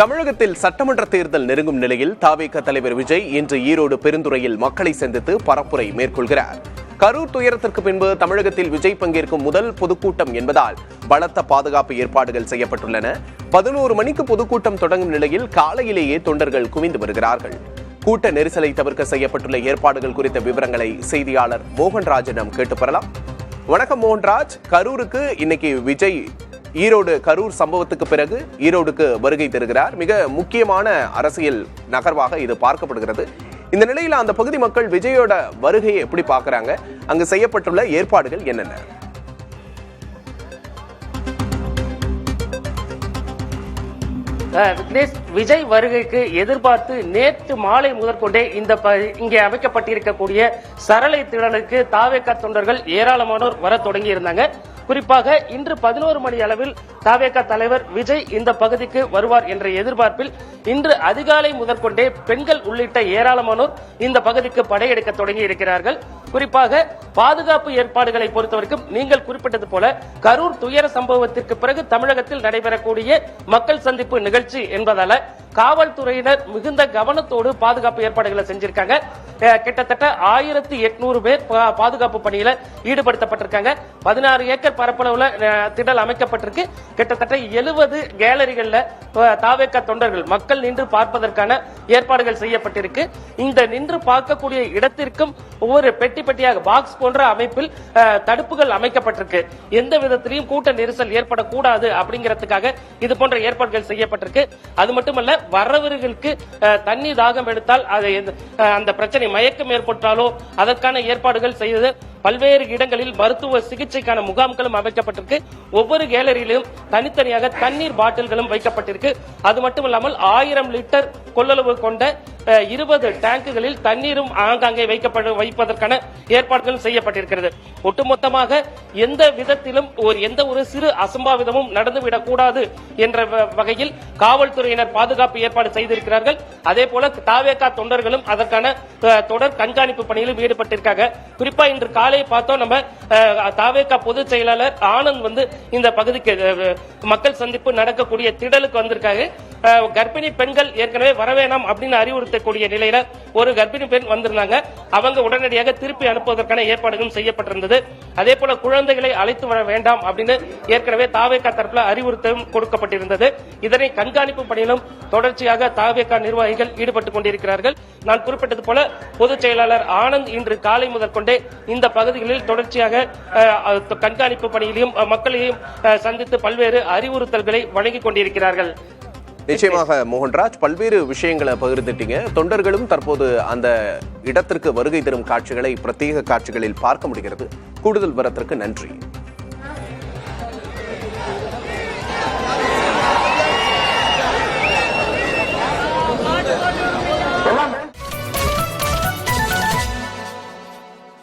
தமிழகத்தில் சட்டமன்ற தேர்தல் நெருங்கும் நிலையில் தவிக தலைவர் விஜய் இன்று ஈரோடு பெருந்துறையில் மக்களை சந்தித்து பரப்புரை மேற்கொள்கிறார். கரூர் துயரத்திற்கு பின்பு தமிழகத்தில் விஜய் பங்கேற்கும் முதல் பொதுக்கூட்டம் என்பதால் பலத்த பாதுகாப்பு ஏற்பாடுகள் செய்யப்பட்டுள்ளன. 11 மணிக்கு பொதுக்கூட்டம் தொடங்கும் நிலையில் காலையிலேயே தொண்டர்கள் குவிந்து வருகிறார்கள். கூட்ட நெரிசலை தவிர்க்க செய்யப்பட்டுள்ள ஏற்பாடுகள் குறித்த விவரங்களை செய்தியாளர் மோகன்ராஜிடம் கேட்டு பெறலாம். வணக்கம் மோகன்ராஜ். கரூருக்கு இன்னைக்கு விஜய் கரூர் சம்பவத்துக்கு பிறகு ஈரோடுக்கு வருகை தருகிறார். மிக முக்கியமான அரசியல் நகர்வாக இது பார்க்கப்படுகிறது. இந்த நிலையில் அந்த பகுதி மக்கள் விஜயோட வருகையை எப்படி பார்க்கறாங்க? அங்கு செய்யப்பட்டுள்ள ஏற்பாடுகள் என்னென்ன? விக்னேஷ், விஜய் வருகைக்கு எதிர்பார்த்து நேற்று மாலை முதற்கொண்டே இங்கே அமைக்கப்பட்டிருக்கக்கூடிய சரளை திடலுக்கு தவிக தொண்டர்கள் ஏராளமானோர் வர தொடங்கி இருந்தாங்க. குறிப்பாக இன்று 11 மணி அளவில் தவிக தலைவர் விஜய் இந்த பகுதிக்கு வருவார் என்ற எதிர்பார்ப்பில் இன்று அதிகாலை முதற்கொண்டே பெண்கள் உள்ளிட்ட ஏராளமானோர் இந்த பகுதிக்கு படையெடுக்க தொடங்கி இருக்கிறார்கள். குறிப்பாக பாதுகாப்பு ஏற்பாடுகளை பொறுத்தவரைக்கும் நீங்கள் குறிப்பிட்டது போல கரூர் துயர சம்பவத்திற்கு பிறகு தமிழகத்தில் நடைபெறக்கூடிய மக்கள் சந்திப்பு நிகழ்ச்சி என்பதால காவல்துறையினர் மிகுந்த கவனத்தோடு பாதுகாப்பு ஏற்பாடுகளை செஞ்சிருக்காங்க. கிட்டத்தட்ட 1800 பேர் பாதுகாப்பு பணியில ஈடுபடுத்தப்பட்டிருக்காங்க. 16 ஏக்கர் பரப்பளவுல திடல் அமைக்கப்பட்டிருக்கு. கிட்டத்தட்ட 70 கேலரிகள்ல தவிக தொண்டர்கள் மக்கள் நின்று பார்ப்பதற்கான ஏற்பாடுகள் செய்யப்பட்டிருக்கு. இந்த நின்று பார்க்கக்கூடிய இடத்திற்கும் ஒவ்வொரு பெட்டி பெட்டியாக பாக்ஸ் போன்ற அமைப்பில் தடுப்புகள் அமைக்கப்பட்டிருக்கு. எந்த விதத்திலையும் கூட்ட நெரிசல் ஏற்படக்கூடாது அப்படிங்கிறதுக்காக இது போன்ற ஏற்பாடுகள் செய்யப்பட்டிருக்கு. அது மட்டுமல்ல, வரவர்களுக்கு தண்ணி தாகம் எடுத்தால் அந்த பிரச்சனை மயக்கம் ஏற்பட்டாலோ அதற்கான ஏற்பாடுகள் செய்து பல்வேறு இடங்களில் மருத்துவ சிகிச்சைக்கான முகாம்களும் அமைக்கப்பட்டிருக்கு. ஒவ்வொரு கேலரியிலும் தனித்தனியாக தண்ணீர் பாட்டில்களும் வைக்கப்பட்டிருக்கு. அது மட்டுமல்லாமல் 1000 லிட்டர் கொள்ளளவு கொண்ட 20 டேங்குகளில் தண்ணீரும் ஆங்காங்கே வைப்பதற்கான ஏற்பாடுகள் செய்யப்பட்டிருக்கிறது. ஒட்டுமொத்தமாக எந்த விதத்திலும் எந்த ஒரு சிறு அசம்பாவிதமும் நடந்துவிடக் கூடாது என்ற வகையில் காவல்துறையினர் பாதுகாப்பு ஏற்பாடு செய்திருக்கிறார்கள். அதே போல தவிக தொண்டர்களும் அதற்கான தொடர் கண்காணிப்பு பணியிலும் ஈடுபட்டிருக்காங்க. குறிப்பா இன்று காலை பார்த்தோம், நம்ம தவிக பொதுச் செயலாளர் ஆனந்த் இந்த பகுதிக்கு மக்கள் சந்திப்பு நடக்கக்கூடிய திடலுக்கு வந்திருக்காங்க. கர்ப்பிணி பெண்கள் ஏற்கனவே வரவேணாம் அப்படின்னு அறிவுறுத்தக்கூடிய நிலையில ஒரு கர்ப்பிணி பெண் வந்திருந்தாங்க. அவங்க உடனடியாக திருப்பி அனுப்புவதற்கான ஏற்பாடுகளும் செய்யப்பட்டிருந்தது. அதே போல குழந்தைகளை அழைத்து வர வேண்டாம் அப்படின்னு ஏற்கனவே தவிக தரப்புல அறிவுறுத்தலும் கொடுக்கப்பட்டிருந்தது. இதனை கண்காணிப்பு பணியிலும் தொடர்ச்சியாக தவிக நிர்வாகிகள் ஈடுபட்டுக் கொண்டிருக்கிறார்கள். நான் குறிப்பிட்டது போல பொதுச் செயலாளர் ஆனந்த் இன்று காலை முதற்கொண்டே இந்த பகுதிகளில் தொடர்ச்சியாக கண்காணிப்பு பணியிலையும் மக்களையும் சந்தித்து பல்வேறு அறிவுறுத்தல்களை வழங்கிக் கொண்டிருக்கிறார்கள். நிச்சயமாக மோகன்ராஜ், பல்வேறு விஷயங்களை பகிர்ந்துட்டீங்க. தொண்டர்களும் தற்போது அந்த இடத்திற்கு வருகை தரும் காட்சிகளை பிரத்யேக காட்சிகளில் பார்க்க முடிகிறது. கூடுதல் விவரத்திற்கு நன்றி.